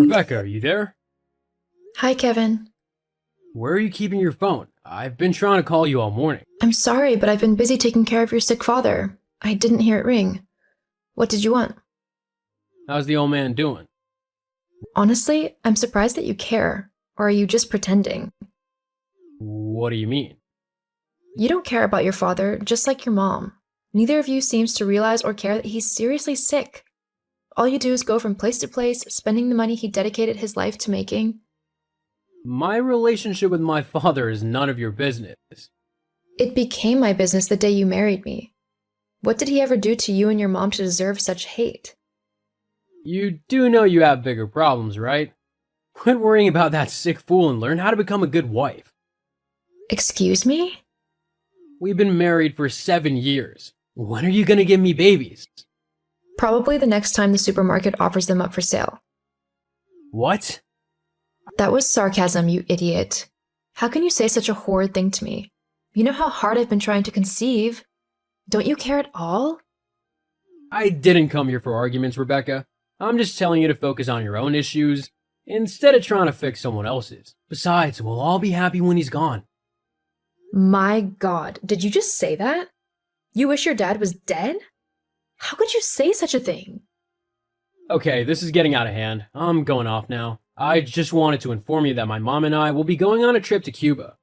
Rebecca, are you there? Hi, Kevin. Where are you keeping your phone? I've been trying to call you all morning. I'm sorry, but I've been busy taking care of your sick father. I didn't hear it ring. What did you want? How's the old man doing? Honestly, I'm surprised that you care. Or are you just pretending? What do you mean? You don't care about your father, just like your mom. Neither of you seems to realize or care that he's seriously sick. All you do is go from place to place, spending the money he dedicated his life to making. My relationship with my father is none of your business. It became my business the day you married me. What did he ever do to you and your mom to deserve such hate? You do know you have bigger problems, right? Quit worrying about that sick fool and learn how to become a good wife. Excuse me? We've been married for 7 years. When are you gonna give me babies? Probably the next time the supermarket offers them up for sale. What? That was sarcasm, you idiot. How can you say such a horrid thing to me? You know how hard I've been trying to conceive. Don't you care at all? I didn't come here for arguments, Rebecca. I'm just telling you to focus on your own issues instead of trying to fix someone else's. Besides, we'll all be happy when he's gone. My God, did you just say that? You wish your dad was dead? How could you say such a thing? Okay, this is getting out of hand. I'm going off now. I just wanted to inform you that my mom and I will be going on a trip to Cuba.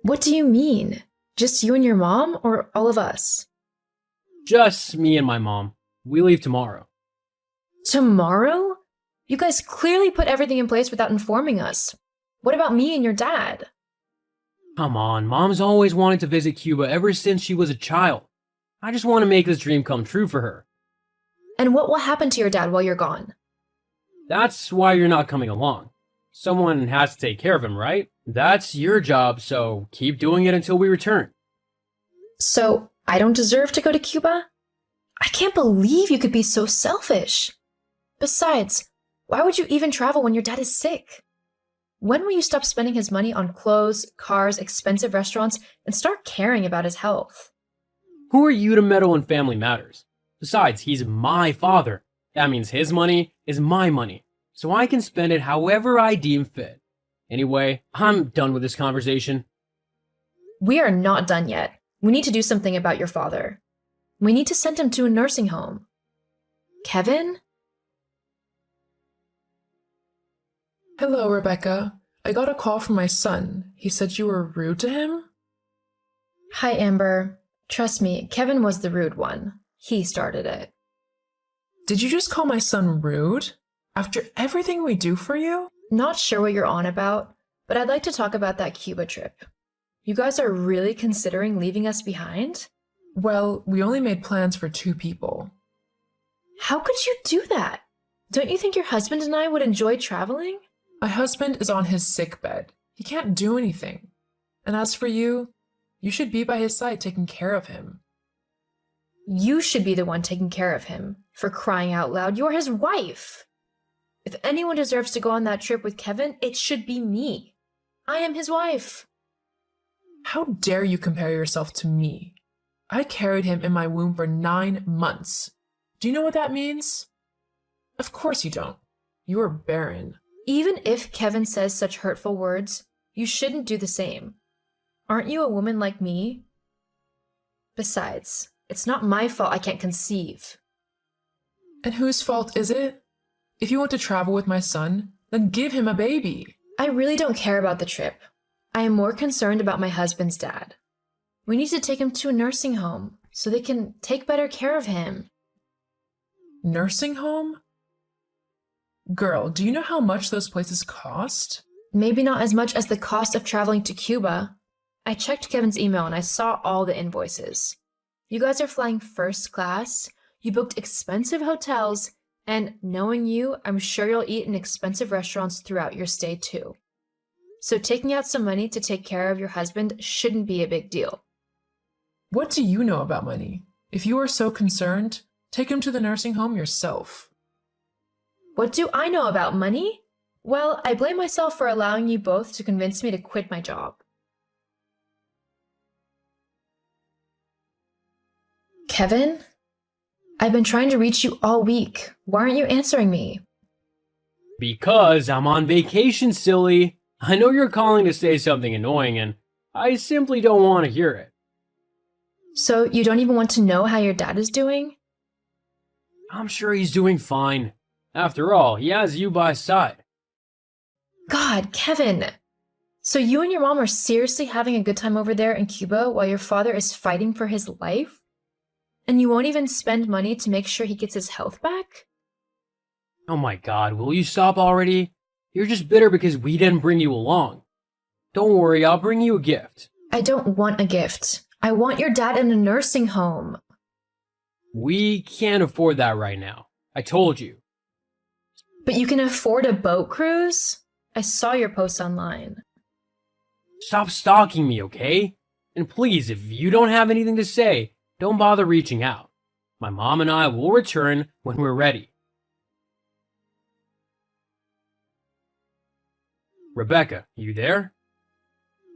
What do you mean? Just you and your mom, or all of us? Just me and my mom. We leave tomorrow. Tomorrow? You guys clearly put everything in place without informing us. What about me and your dad? Come on, mom's always wanted to visit Cuba ever since she was a child. I just want to make this dream come true for her. And what will happen to your dad while you're gone? That's why you're not coming along. Someone has to take care of him, right? That's your job, so keep doing it until we return. So, I don't deserve to go to Cuba? I can't believe you could be so selfish. Besides, why would you even travel when your dad is sick? When will you stop spending his money on clothes, cars, expensive restaurants, and start caring about his health? Who are you to meddle in family matters? Besides, he's my father. That means his money is my money, so I can spend it however I deem fit. Anyway, I'm done with this conversation. We are not done yet. We need to do something about your father. We need to send him to a nursing home. Kevin? Hello, Rebecca. I got a call from my son. He said you were rude to him? Hi, Amber. Trust me, Kevin was the rude one. He started it. Did you just call my son rude? After everything we do for you? Not sure what you're on about, but I'd like to talk about that Cuba trip. You guys are really considering leaving us behind? Well, we only made plans for 2 people. How could you do that? Don't you think your husband and I would enjoy traveling? My husband is on his sick bed. He can't do anything. And as for you, you should be by his side taking care of him. You should be the one taking care of him. For crying out loud, you're his wife. If anyone deserves to go on that trip with Kevin, it should be me. I am his wife. How dare you compare yourself to me? I carried him in my womb for 9 months. Do you know what that means? Of course you don't. You are barren. Even if Kevin says such hurtful words, you shouldn't do the same. Aren't you a woman like me? Besides, it's not my fault I can't conceive. And whose fault is it? If you want to travel with my son, then give him a baby. I really don't care about the trip. I am more concerned about my husband's dad. We need to take him to a nursing home so they can take better care of him. Nursing home? Girl, do you know how much those places cost? Maybe not as much as the cost of traveling to Cuba. I checked Kevin's email and I saw all the invoices. You guys are flying first class, you booked expensive hotels, and knowing you, I'm sure you'll eat in expensive restaurants throughout your stay too. So taking out some money to take care of your husband shouldn't be a big deal. What do you know about money? If you are so concerned, take him to the nursing home yourself. What do I know about money? Well, I blame myself for allowing you both to convince me to quit my job. Kevin? I've been trying to reach you all week. Why aren't you answering me? Because I'm on vacation, silly. I know you're calling to say something annoying, and I simply don't want to hear it. So you don't even want to know how your dad is doing? I'm sure he's doing fine. After all, he has you by his side. God, Kevin! So you and your mom are seriously having a good time over there in Cuba while your father is fighting for his life? And you won't even spend money to make sure he gets his health back? Oh my god, will you stop already? You're just bitter because we didn't bring you along. Don't worry, I'll bring you a gift. I don't want a gift. I want your dad in a nursing home. We can't afford that right now. I told you. But you can afford a boat cruise? I saw your post online. Stop stalking me, okay? And please, if you don't have anything to say, don't bother reaching out. My mom and I will return when we're ready. Rebecca, you there?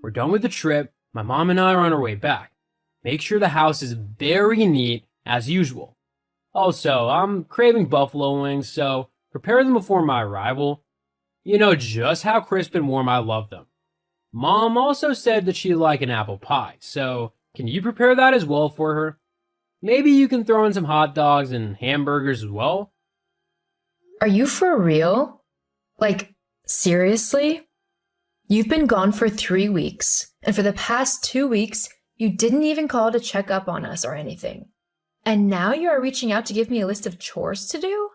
We're done with the trip. My mom and I are on our way back. Make sure the house is very neat as usual. Also, I'm craving buffalo wings, so prepare them before my arrival. You know just how crisp and warm I love them. Mom also said that she'd like an apple pie, so can you prepare that as well for her? Maybe you can throw in some hot dogs and hamburgers as well? Are you for real? Like, seriously? You've been gone for 3 weeks, and for the past 2 weeks, you didn't even call to check up on us or anything. And now you are reaching out to give me a list of chores to do?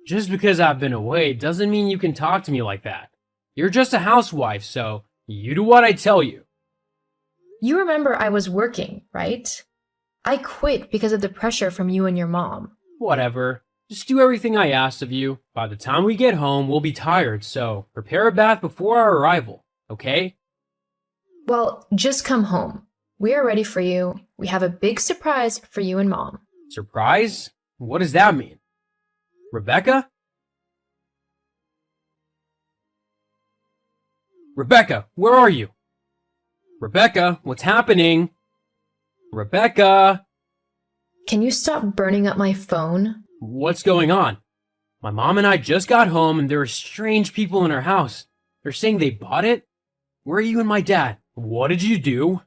Just because I've been away doesn't mean you can talk to me like that. You're just a housewife, so you do what I tell you. You remember I was working, right? I quit because of the pressure from you and your mom. Whatever. Just do everything I asked of you. By the time we get home, we'll be tired, so prepare a bath before our arrival, okay? Well, just come home. We are ready for you. We have a big surprise for you and Mom. Surprise? What does that mean? Rebecca? Rebecca, where are you? Rebecca, what's happening? Rebecca? Can you stop burning up my phone? What's going on? My mom and I just got home and there are strange people in our house. They're saying they bought it? Where are you and my dad? What did you do?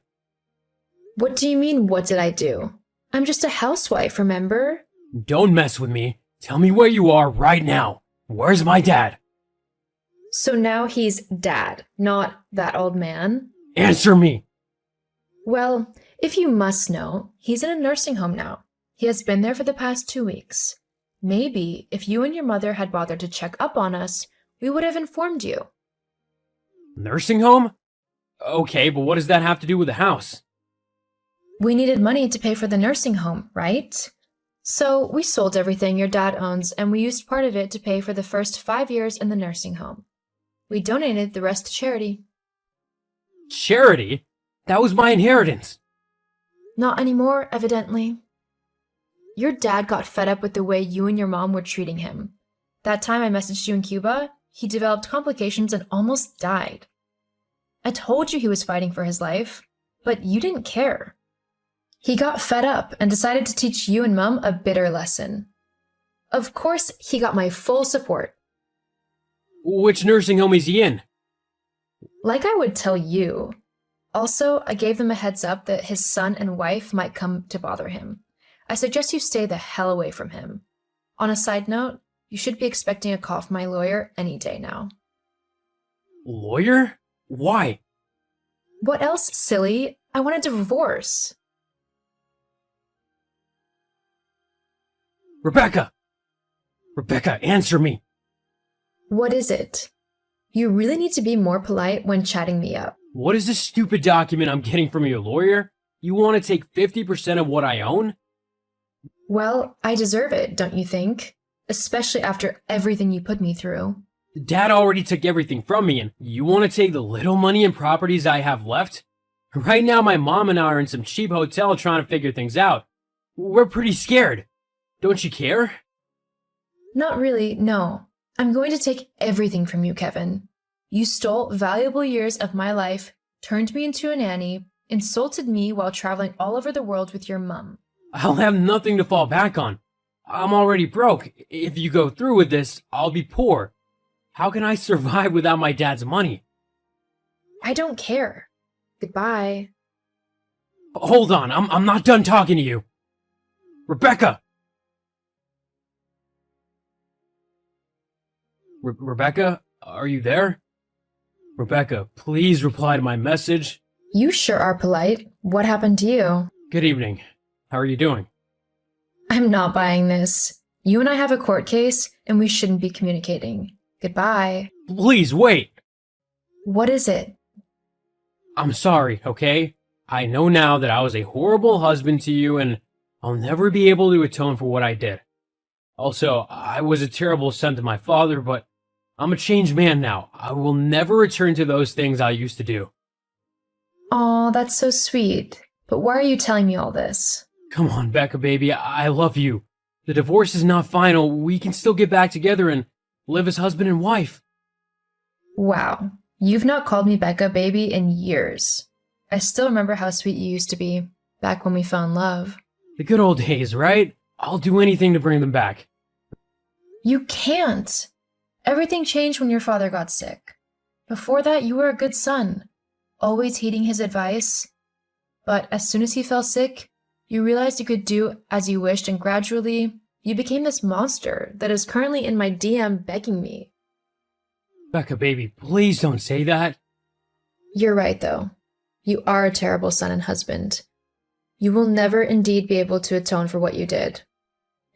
What do you mean, what did I do? I'm just a housewife, remember? Don't mess with me. Tell me where you are right now. Where's my dad? So now he's dad, not that old man? Answer me. Well, if you must know, he's in a nursing home now. He has been there for the past 2 weeks. Maybe if you and your mother had bothered to check up on us, we would have informed you. Nursing home? Okay, but what does that have to do with the house? We needed money to pay for the nursing home, right? So we sold everything your dad owns and we used part of it to pay for the first 5 years in the nursing home. We donated the rest to charity. Charity? That was my inheritance. Not anymore, evidently. Your dad got fed up with the way you and your mom were treating him. That time I messaged you in Cuba, he developed complications and almost died. I told you he was fighting for his life, but you didn't care. He got fed up and decided to teach you and Mom a bitter lesson. Of course, he got my full support. Which nursing home is he in? Like I would tell you. Also, I gave them a heads up that his son and wife might come to bother him. I suggest you stay the hell away from him. On a side note, you should be expecting a call from my lawyer any day now. Lawyer? Why? What else, silly? I want a divorce. Rebecca! Rebecca, answer me! What is it? You really need to be more polite when chatting me up. What is this stupid document I'm getting from your lawyer? You want to take 50% of what I own? Well, I deserve it, don't you think? Especially after everything you put me through. Dad already took everything from me, and you want to take the little money and properties I have left? Right now, my mom and I are in some cheap hotel trying to figure things out. We're pretty scared. Don't you care? Not really, no. I'm going to take everything from you, Kevin. You stole valuable years of my life, turned me into a nanny, insulted me while traveling all over the world with your mom. I'll have nothing to fall back on. I'm already broke. If you go through with this, I'll be poor. How can I survive without my dad's money? I don't care. Goodbye. Hold on, I'm not done talking to you. Rebecca! Rebecca, are you there? Rebecca, please reply to my message. You sure are polite. What happened to you? Good evening. How are you doing? I'm not buying this. You and I have a court case, and we shouldn't be communicating. Goodbye. Please, wait! What is it? I'm sorry, okay? I know now that I was a horrible husband to you, and I'll never be able to atone for what I did. Also, I was a terrible son to my father, but I'm a changed man now. I will never return to those things I used to do. Aw, that's so sweet. But why are you telling me all this? Come on, Becca, baby, I love you. The divorce is not final. We can still get back together and live as husband and wife. Wow. You've not called me Becca, baby, in years. I still remember how sweet you used to be, back when we fell in love. The good old days, right? I'll do anything to bring them back. You can't. Everything changed when your father got sick. Before that, you were a good son, always heeding his advice. But as soon as he fell sick, you realized you could do as you wished, and gradually, you became this monster that is currently in my DM begging me. Becca, baby, please don't say that. You're right, though. You are a terrible son and husband. You will never indeed be able to atone for what you did.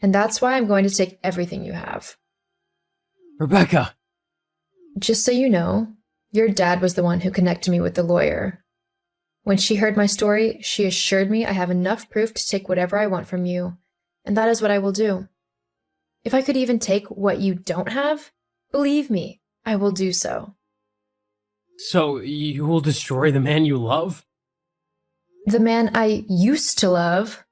And that's why I'm going to take everything you have. Rebecca! Just so you know, your dad was the one who connected me with the lawyer. When she heard my story, she assured me I have enough proof to take whatever I want from you, and that is what I will do. If I could even take what you don't have, believe me, I will do so. So, you will destroy the man you love? The man I used to love,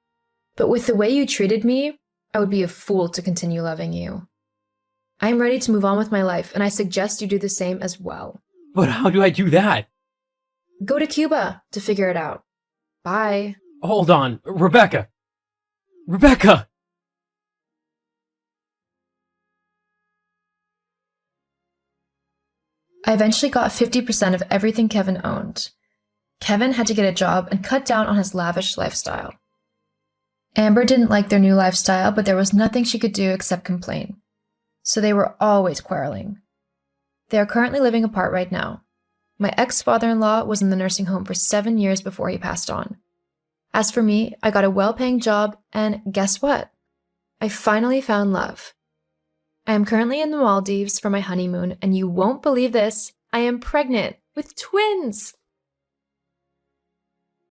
but with the way you treated me, I would be a fool to continue loving you. I am ready to move on with my life, and I suggest you do the same as well. But how do I do that? Go to Cuba to figure it out. Bye. Hold on, Rebecca! Rebecca! I eventually got 50% of everything Kevin owned. Kevin had to get a job and cut down on his lavish lifestyle. Amber didn't like their new lifestyle, but there was nothing she could do except complain. So they were always quarreling. They are currently living apart right now. My ex-father-in-law was in the nursing home for 7 years before he passed on. As for me, I got a well-paying job, and guess what? I finally found love. I am currently in the Maldives for my honeymoon, and you won't believe this, I am pregnant with twins!